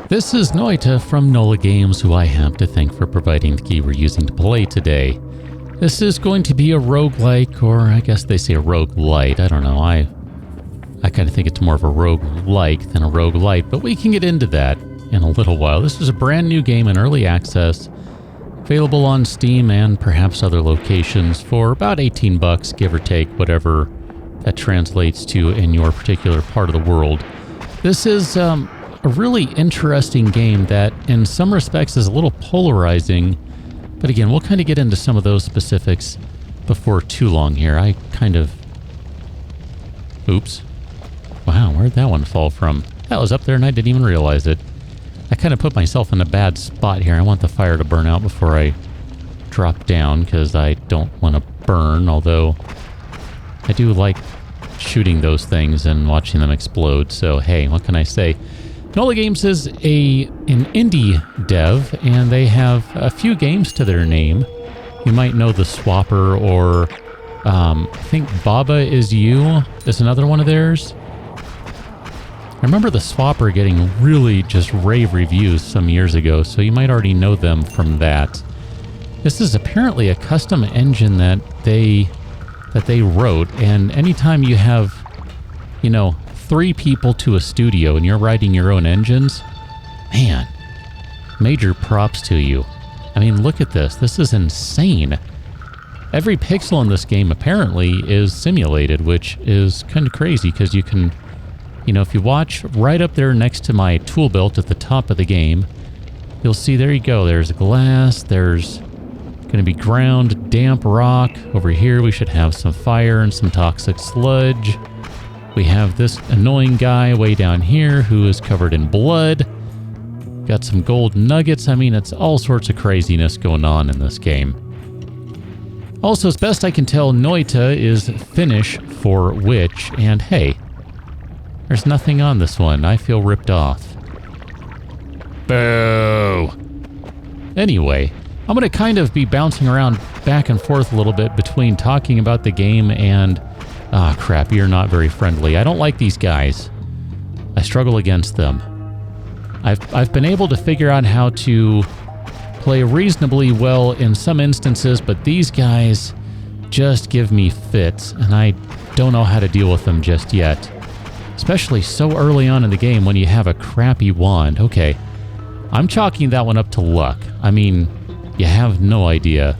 This is Noita from Nolla Games, who I have to thank for providing the key we're using to play today. This is going to be a roguelike, or I guess they say a roguelite. I don't know. I kind of think it's more of a roguelike than a roguelite, but we can get into that in a little while. This is a brand new game in early access, available on Steam and perhaps other locations for about 18 bucks, give or take, whatever that translates to in your particular part of the world. This is a really interesting game that in some respects is a little polarizing, but again, we'll kind of get into some of those specifics before too long here. Oops. Wow, where'd that one fall from? That was up there and I didn't even realize it. I kind of put myself in a bad spot here. I want the fire to burn out before I drop down because I don't want to burn, although I do like shooting those things and watching them explode. So hey, what can I say? Nolla Games is an indie dev, and they have a few games to their name. You might know The Swapper, or I think Baba Is You is another one of theirs. I remember The Swapper getting really just rave reviews some years ago, so you might already know them from that. This is apparently a custom engine that they wrote, and anytime you have, 3 people to a studio and you're writing your own engines, man, major props to you. I mean, look at this. This is insane. Every pixel in this game apparently is simulated, which is kind of crazy because you can, if you watch right up there next to my tool belt at the top of the game, you'll see, there you go. There's glass, there's going to be ground, damp rock. Over here we should have some fire and some toxic sludge. We have this annoying guy way down here who is covered in blood. Got some gold nuggets. I mean, it's all sorts of craziness going on in this game. Also, as best I can tell, Noita is Finnish for witch, and hey, there's nothing on this one. I feel ripped off. Boo! Anyway, I'm going to kind of be bouncing around back and forth a little bit between talking about the game and... Ah, crap, you're not very friendly. I don't like these guys. I struggle against them. I've been able to figure out how to play reasonably well in some instances, but these guys just give me fits, and I don't know how to deal with them just yet. Especially so early on in the game when you have a crappy wand. Okay, I'm chalking that one up to luck. I mean, you have no idea.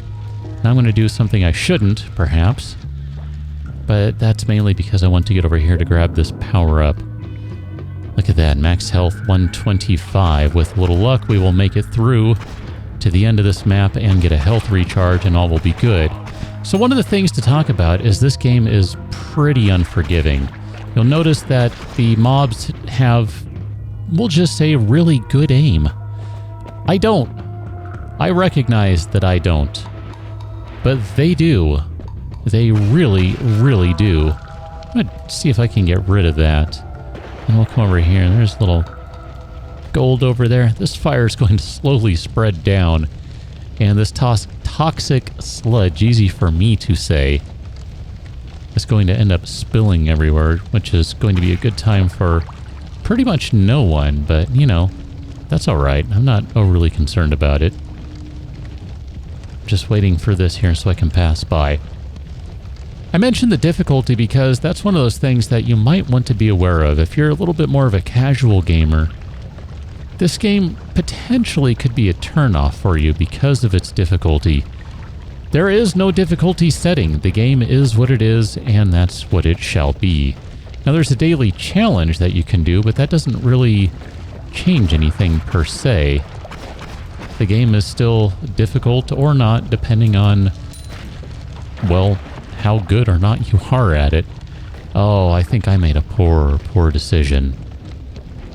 Now I'm going to do something I shouldn't, perhaps. But that's mainly because I want to get over here to grab this power-up. Look at that, max health 125. With a little luck, we will make it through to the end of this map and get a health recharge, and all will be good. So one of the things to talk about is this game is pretty unforgiving. You'll notice that the mobs have, we'll just say, really good aim. I don't. I recognize that I don't. But they do. They really, really do. I'm going to see if I can get rid of that. And we'll come over here, and there's a little gold over there. This fire is going to slowly spread down. And this toxic sludge, easy for me to say, is going to end up spilling everywhere, which is going to be a good time for pretty much no one. But, that's all right. I'm not overly concerned about it. Just waiting for this here so I can pass by. I mentioned the difficulty because that's one of those things that you might want to be aware of. If you're a little bit more of a casual gamer, this game potentially could be a turnoff for you because of its difficulty. There is no difficulty setting. The game is what it is, and that's what it shall be. Now, there's a daily challenge that you can do, but that doesn't really change anything per se. The game is still difficult or not, depending on, well, how good or not you are at it. Oh, I think I made a poor decision.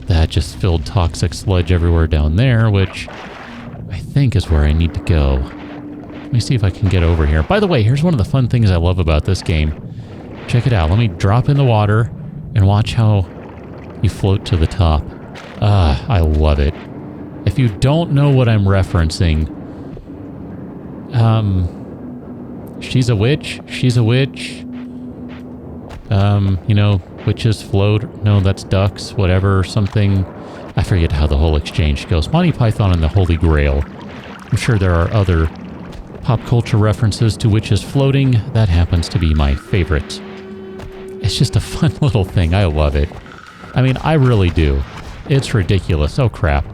That just filled toxic sludge everywhere down there, which I think is where I need to go. Let me see if I can get over here. By the way, here's one of the fun things I love about this game. Check it out. Let me drop in the water and watch how you float to the top. I love it. If you don't know what I'm referencing, she's a witch. Witches float. No, that's ducks, whatever, something. I forget how the whole exchange goes. Monty Python and the Holy Grail. I'm sure there are other pop culture references to witches floating. That happens to be my favorite. It's just a fun little thing. I love it. I mean, I really do. It's ridiculous. Oh, crap.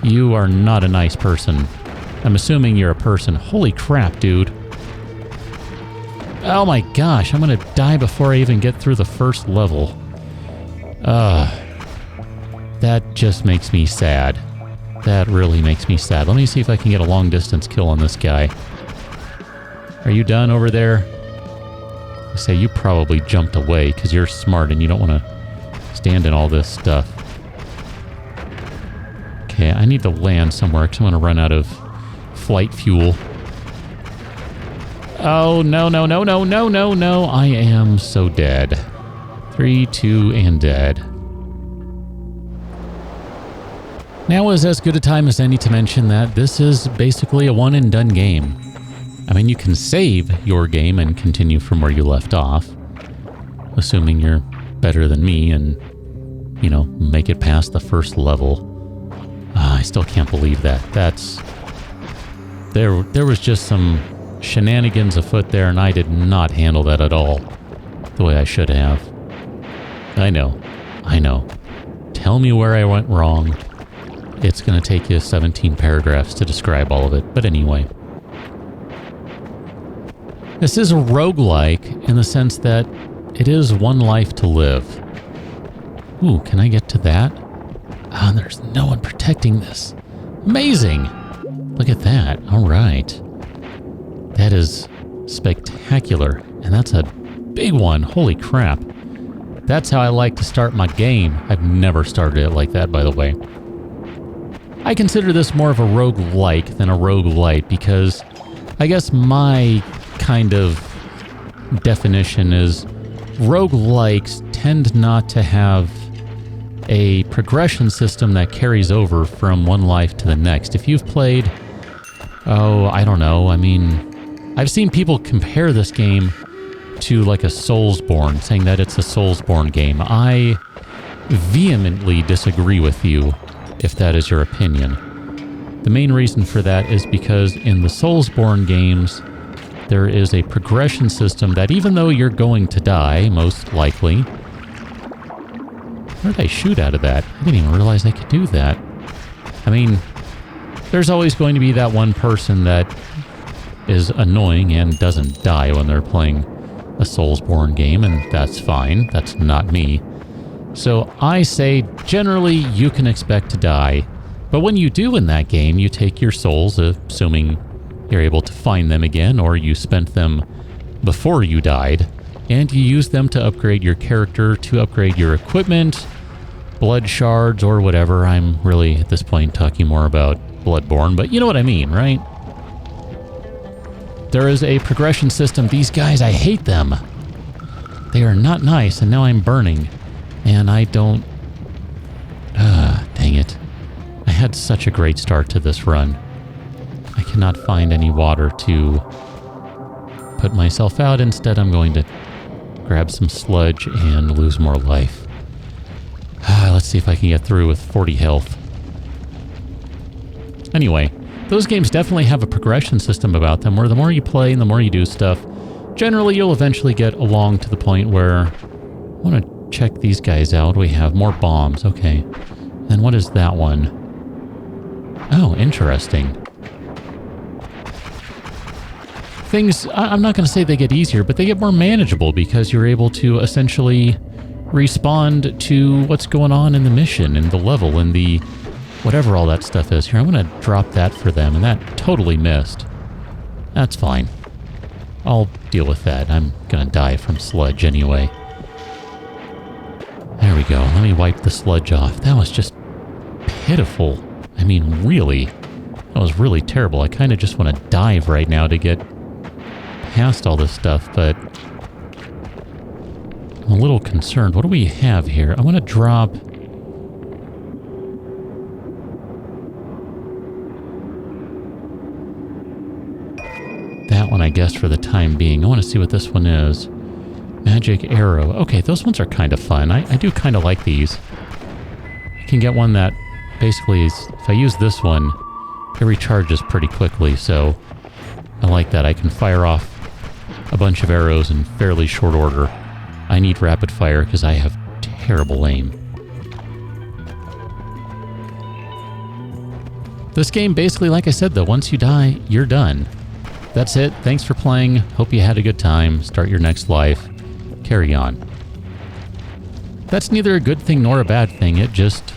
You are not a nice person. I'm assuming you're a person. Holy crap, dude. Oh my gosh, I'm gonna die before I even get through the first level. That just makes me sad. That really makes me sad. Let me see if I can get a long distance kill on this guy. Are you done over there? I say you probably jumped away because you're smart and you don't want to stand in all this stuff. Okay, I need to land somewhere because I'm going to run out of flight fuel. Oh, no, no, no, no, no, no, no. I am so dead. 3, 2, and dead. Now is as good a time as any to mention that this is basically a one-and-done game. I mean, you can save your game and continue from where you left off, assuming you're better than me and, you know, make it past the first level. I still can't believe that. There was just some shenanigans afoot there, and I did not handle that at all the way I should have. I know. Tell me where I went wrong. It's going to take you 17 paragraphs to describe all of it, but anyway. This is a roguelike in the sense that it is one life to live. Ooh, can I get to that? Ah, there's no one protecting this. Amazing! Look at that. All right. That is spectacular. And that's a big one. Holy crap. That's how I like to start my game. I've never started it like that, by the way. I consider this more of a roguelike than a roguelite because I guess my kind of definition is roguelikes tend not to have a progression system that carries over from one life to the next. If you've played, I don't know, I mean, I've seen people compare this game to like a Soulsborne, saying that it's a Soulsborne game. I vehemently disagree with you if that is your opinion. The main reason for that is because in the Soulsborne games, there is a progression system that even though you're going to die, most likely... Where did I shoot out of that? I didn't even realize I could do that. I mean, there's always going to be that one person that is annoying and doesn't die when they're playing a Soulsborne game, and that's fine. That's not me. So I say, generally, you can expect to die. But when you do in that game, you take your souls, assuming you're able to find them again, or you spent them before you died, and you use them to upgrade your character, to upgrade your equipment, blood shards, or whatever. I'm really, at this point, talking more about Bloodborne, but you know what I mean, right? There is a progression system. These guys, I hate them. They are not nice, and now I'm burning. And I don't... dang it. I had such a great start to this run. I cannot find any water to put myself out. Instead, I'm going to grab some sludge and lose more life. Let's see if I can get through with 40 health. Anyway, those games definitely have a progression system about them where the more you play and the more you do stuff, generally you'll eventually get along to the point where... I want to check these guys out. We have more bombs. Okay. Then what is that one? Oh, interesting. Things, I'm not going to say they get easier, but they get more manageable because you're able to essentially respond to what's going on in the mission, in the level, in the whatever all that stuff is. Here, I'm going to drop that for them, and that totally missed. That's fine. I'll deal with that. I'm going to die from sludge anyway. There we go. Let me wipe the sludge off. That was just pitiful. I mean, really. That was really terrible. I kind of just want to dive right now to get past all this stuff, but I'm a little concerned. What do we have here? I want to drop... that one, I guess, for the time being. I want to see what this one is. Magic arrow. Okay, those ones are kind of fun. I do kind of like these. I can get one that basically is, if I use this one, it recharges pretty quickly, so I like that. I can fire off a bunch of arrows in fairly short order. I need rapid fire because I have terrible aim. This game, basically, like I said, though, once you die, you're done. That's it. Thanks for playing. Hope you had a good time. Start your next life. Carry on. That's neither a good thing nor a bad thing. It just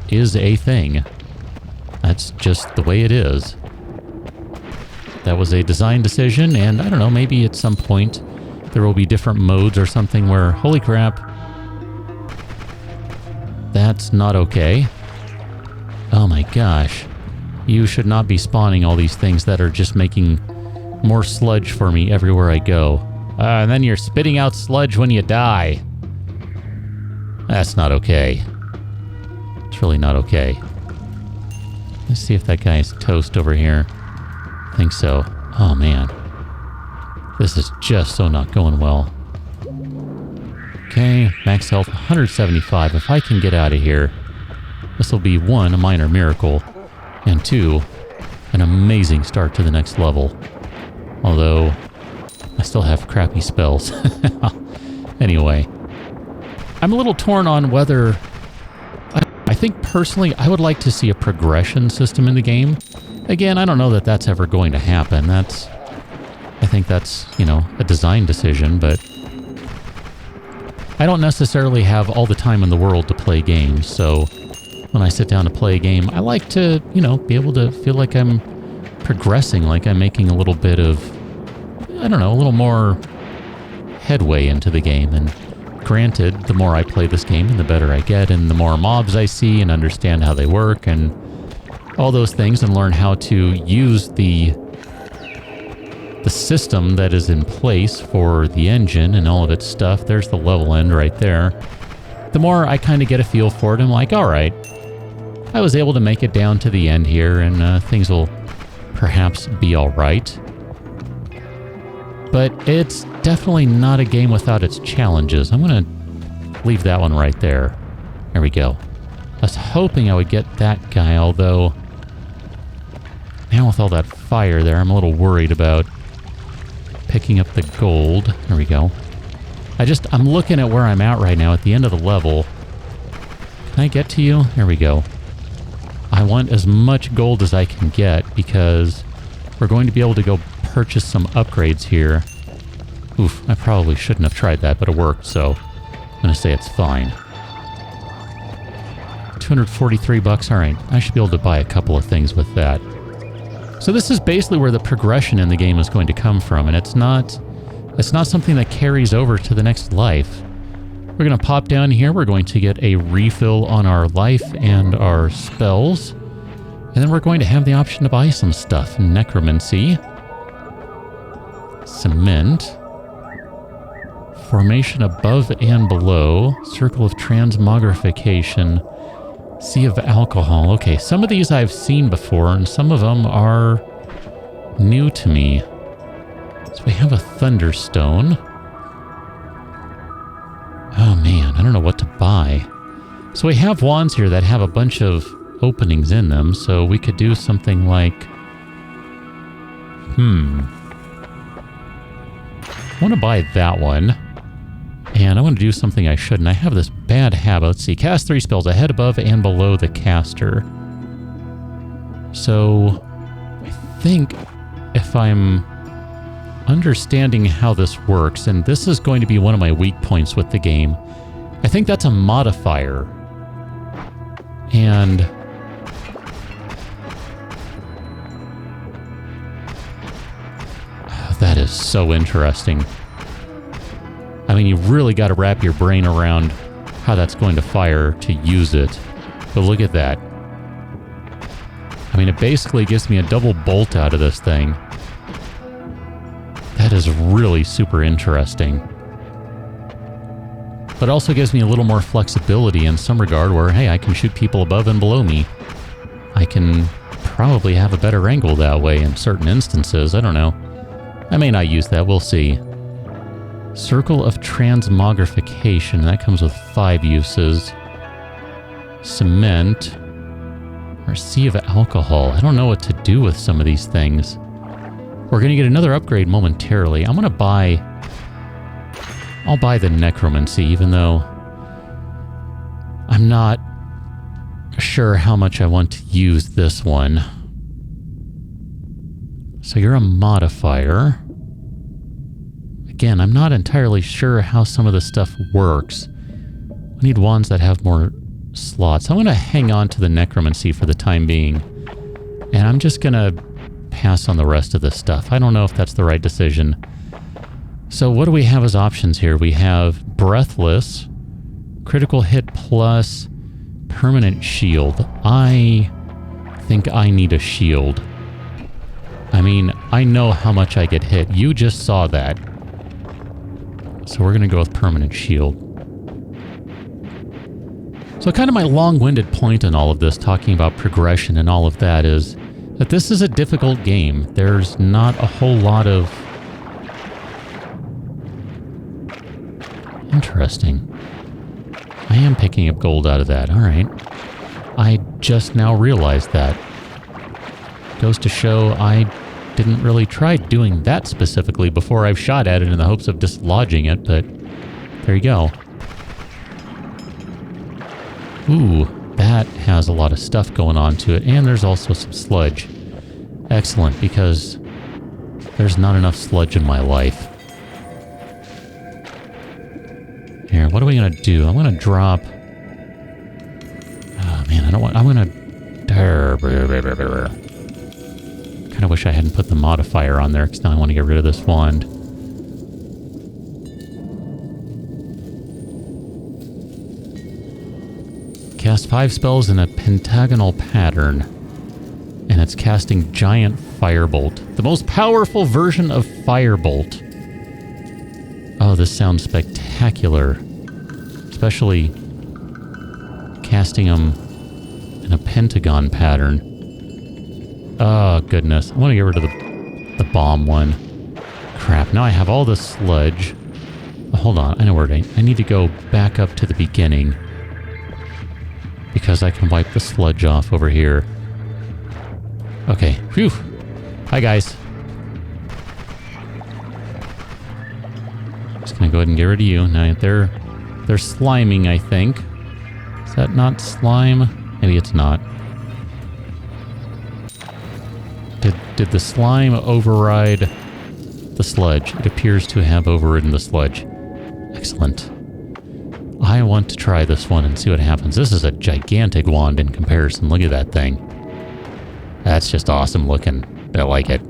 is a thing. That's just the way it is. That was a design decision, and I don't know, maybe at some point there will be different modes or something where, holy crap, that's not okay. Oh my gosh. You should not be spawning all these things that are just making more sludge for me everywhere I go. And then you're spitting out sludge when you die. That's not okay. It's really not okay. Let's see if that guy's toast over here. I think so. Oh man. This is just so not going well. Okay, max health 175. If I can get out of here, this will be 1, a minor miracle, and 2, an amazing start to the next level. Although, I still have crappy spells. Anyway, I'm a little torn on whether... I think personally, I would like to see a progression system in the game. Again, I don't know that that's ever going to happen. I think that's, you know, a design decision, but I don't necessarily have all the time in the world to play games, so when I sit down to play a game, I like to, you know, be able to feel like I'm progressing, like I'm making a little bit of, I don't know, a little more headway into the game. And granted, the more I play this game, the better I get, and the more mobs I see and understand how they work and all those things, and learn how to use the system that is in place for the engine and all of its stuff. There's the level end right there. The more I kind of get a feel for it, I'm like, all right, I was able to make it down to the end here, and things will perhaps be all right. But it's definitely not a game without its challenges. I'm going to leave that one right there. There we go. I was hoping I would get that guy, although now with all that fire there, I'm a little worried about picking up the gold. There we go. I'm looking at where I'm at right now at the end of the level. Can I get to you? There we go. I want as much gold as I can get because we're going to be able to go purchase some upgrades here. Oof, I probably shouldn't have tried that, but it worked, so I'm going to say it's fine. 243 bucks. All right, I should be able to buy a couple of things with that. So this is basically where the progression in the game is going to come from, and it's not something that carries over to the next life. We're going to pop down here. We're going to get a refill on our life and our spells. And then we're going to have the option to buy some stuff. Necromancy. Cement. Formation above and below. Circle of transmogrification. Sea of alcohol. Okay, some of these I've seen before, and some of them are new to me. So we have a thunderstone. Oh man, I don't know what to buy. So we have wands here that have a bunch of openings in them, so we could do something like... I want to buy that one. And I want to do something I shouldn't. I have this bad habit. Let's see. Cast 3 spells ahead, above, and below the caster. So I think if I'm understanding how this works, and this is going to be one of my weak points with the game, I think that's a modifier. And that is so interesting. I mean, you really got to wrap your brain around how that's going to fire to use it. But look at that. I mean, it basically gives me a double bolt out of this thing. That is really super interesting. But it also gives me a little more flexibility in some regard where, hey, I can shoot people above and below me. I can probably have a better angle that way in certain instances. I don't know. I may not use that. We'll see. Circle of transmogrification. That comes with 5 uses. Cement. Or sea of alcohol. I don't know what to do with some of these things. We're going to get another upgrade momentarily. I'm going to buy... I'll buy the necromancy, even though I'm not sure how much I want to use this one. So you're a modifier. Again, I'm not entirely sure how some of this stuff works. I need wands that have more slots. I'm going to hang on to the necromancy for the time being. And I'm just going to pass on the rest of this stuff. I don't know if that's the right decision. So what do we have as options here? We have breathless, critical hit plus, permanent shield. I think I need a shield. I mean, I know how much I get hit. You just saw that. So we're going to go with permanent shield. So kind of my long-winded point in all of this, talking about progression and all of that, is that this is a difficult game. There's not a whole lot of... Interesting. I am picking up gold out of that. All right. I just now realized that. Goes to show I didn't really try doing that specifically before I've shot at it in the hopes of dislodging it, but there you go. Ooh, that has a lot of stuff going on to it, and there's also some sludge. Excellent, because there's not enough sludge in my life. Here, what are we going to do? I'm going to drop... Oh, man, I don't want... I'm going to... Kind of wish I hadn't put the modifier on there, because now I want to get rid of this wand. Cast 5 spells in a pentagonal pattern. And it's casting Giant Firebolt. The most powerful version of Firebolt. Oh, this sounds spectacular. Especially casting them in a pentagon pattern. Oh, goodness. I want to get rid of the bomb one. Crap, now I have all this sludge. Oh, hold on, I know where I need to go back up to the beginning. Because I can wipe the sludge off over here. Okay, phew. Hi, guys. Just gonna go ahead and get rid of you. Now, they're sliming, I think. Is that not slime? Maybe it's not. Did the slime override the sludge? It appears to have overridden the sludge. Excellent. I want to try this one and see what happens. This is a gigantic wand in comparison. Look at that thing. That's just awesome looking. I like it.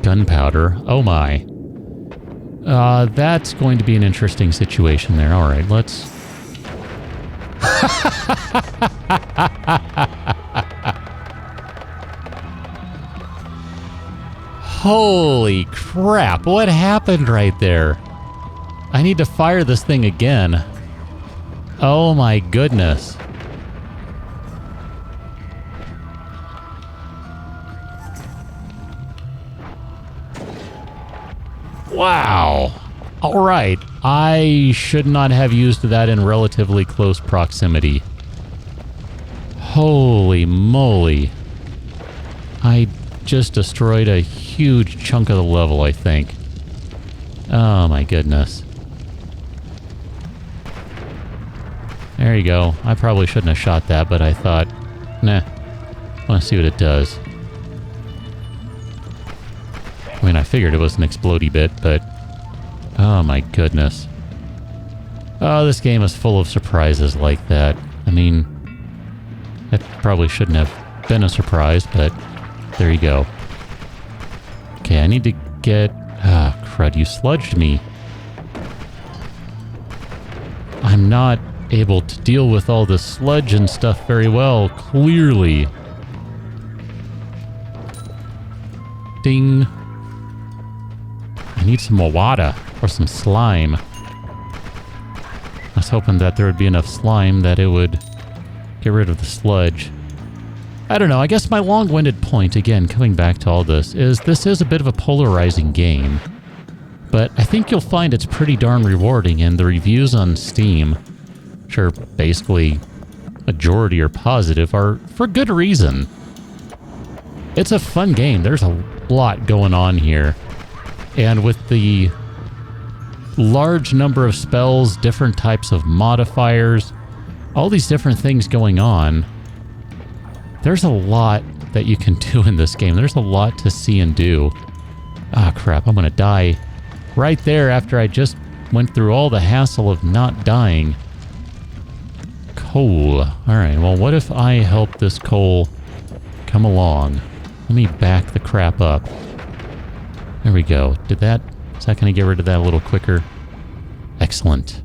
Gunpowder. Oh my. That's going to be an interesting situation there. All right, let's... Holy crap, what happened right there? I need to fire this thing again. Oh my goodness. Wow. All right. I should not have used that in relatively close proximity. Holy moly. I just destroyed a huge chunk of the level, I think. Oh my goodness. There you go. I probably shouldn't have shot that, but I thought, nah, I want to see what it does. I mean, I figured it was an explodey bit, but... Oh my goodness. Oh, this game is full of surprises like that. I mean, that probably shouldn't have been a surprise, but there you go. Okay, I need to get... Ah, crud, you sludged me. I'm not able to deal with all the sludge and stuff very well, clearly. Ding. I need some more water, or some slime. I was hoping that there would be enough slime that it would get rid of the sludge. I don't know, I guess my long-winded point, again, coming back to all this is a bit of a polarizing game. But I think you'll find it's pretty darn rewarding, and the reviews on Steam, which are basically majority are positive, are for good reason. It's a fun game. There's a lot going on here. And with the large number of spells, different types of modifiers, all these different things going on, there's a lot that you can do in this game. There's a lot to see and do. Ah, crap, I'm gonna die right there after I just went through all the hassle of not dying. Coal. Alright, well, what if I help this coal come along? Let me back the crap up. There we go. Is that going to get rid of that a little quicker? Excellent.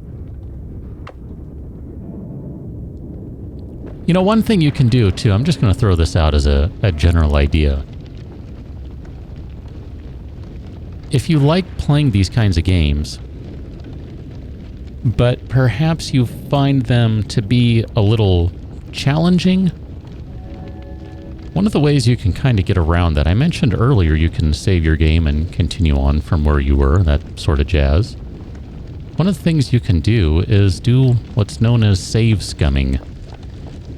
You know, one thing you can do, too, I'm just going to throw this out as a general idea. If you like playing these kinds of games, but perhaps you find them to be a little challenging, one of the ways you can kind of get around that, I mentioned earlier you can save your game and continue on from where you were, that sort of jazz. One of the things you can do is do what's known as save scumming.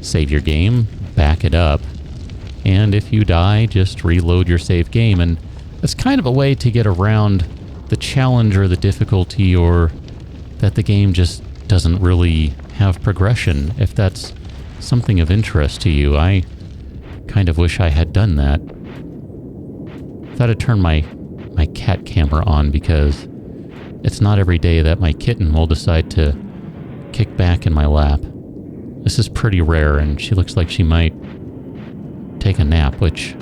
Save your game, back it up, and if you die, just reload your save game, and that's kind of a way to get around the challenge or the difficulty, or that the game just doesn't really have progression. If that's something of interest to you, I kind of wish I had done that. Thought I'd turn my cat camera on because it's not every day that my kitten will decide to kick back in my lap. This is pretty rare, and she looks like she might take a nap, which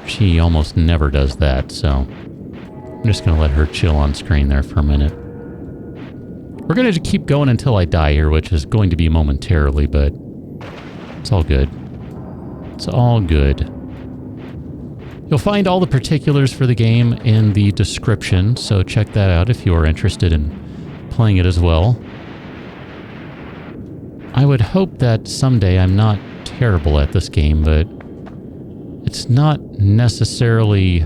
she almost never does that, so I'm just going to let her chill on screen there for a minute. We're going to keep going until I die here, which is going to be momentarily, but it's all good. It's all good. You'll find all the particulars for the game in the description, so check that out if you are interested in playing it as well. I would hope that someday I'm not terrible at this game, but it's not necessarily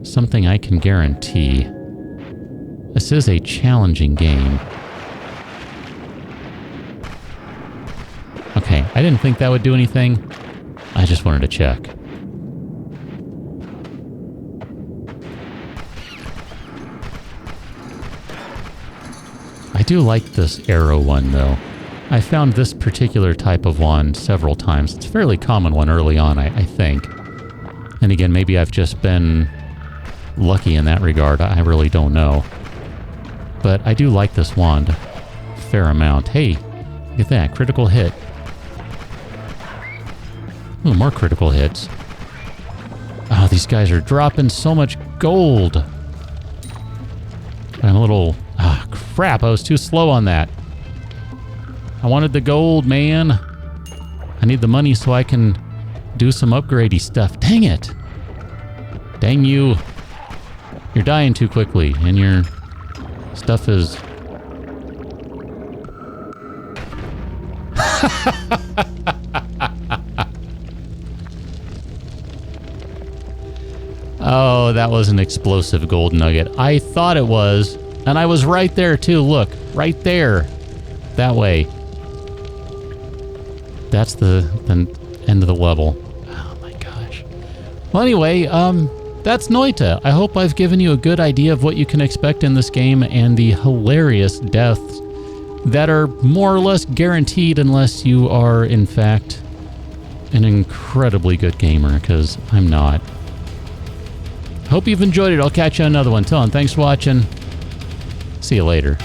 something I can guarantee. This is a challenging game. Okay, I didn't think that would do anything. I just wanted to check. I do like this arrow one, though. I found this particular type of wand several times. It's a fairly common one early on, I think. And again, maybe I've just been lucky in that regard. I really don't know. But I do like this wand a fair amount. Hey, look at that. Critical hit. Ooh, more critical hits. Oh, these guys are dropping so much gold. I'm a little... Ah, crap. I was too slow on that. I wanted the gold, man. I need the money so I can do some upgradey stuff. Dang it. Dang you. You're dying too quickly, and your stuff is... Oh, that was an explosive gold nugget. I thought it was, and I was right there too. Look, right there. That way. That's the end of the level. Oh my gosh. Well, anyway, that's Noita. I hope I've given you a good idea of what you can expect in this game and the hilarious deaths that are more or less guaranteed unless you are, in fact, an incredibly good gamer, because I'm not. Hope you've enjoyed it. I'll catch you on another one. Till then, thanks for watching. See you later.